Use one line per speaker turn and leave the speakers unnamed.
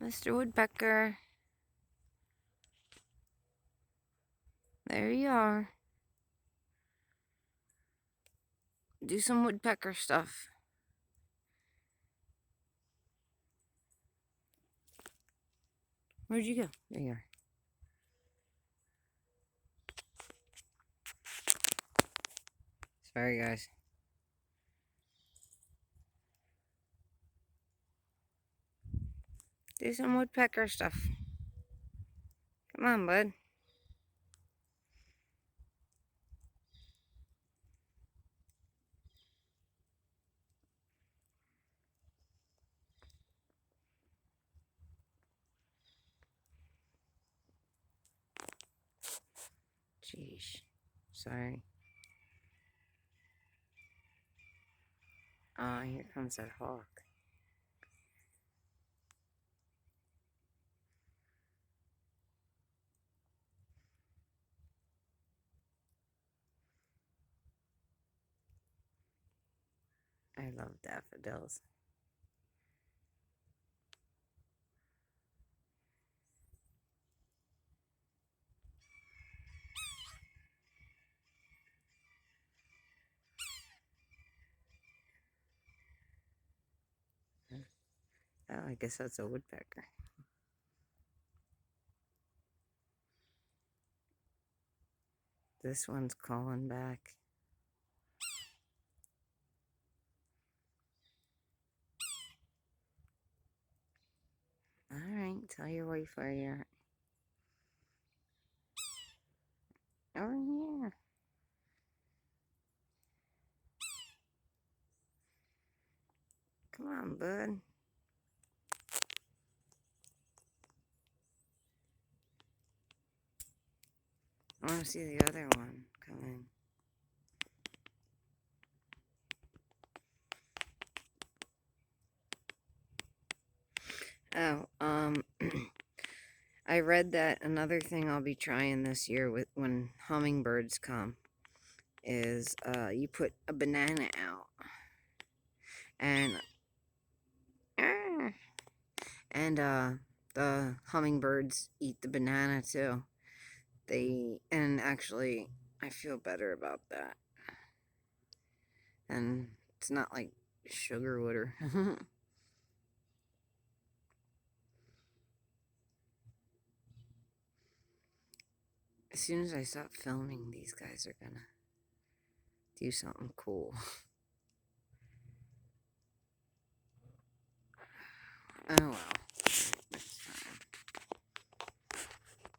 Mr. Woodpecker. There you are. Do some woodpecker stuff. Where'd you go? There you are. Sorry, guys. Do some woodpecker stuff. Come on, bud. Jeez. Sorry. Ah, here comes that hawk. I love daffodils. Oh, I guess that's a woodpecker. This one's calling back. Alright, tell your wife where you're. Oh, yeah. Come on, bud. I want to see the other one coming. Oh, I read that another thing I'll be trying this year with when hummingbirds come is you put a banana out and the hummingbirds eat the banana too. And actually I feel better about that. And it's not like sugar water. As soon as I stop filming, these guys are gonna do something cool. Oh well.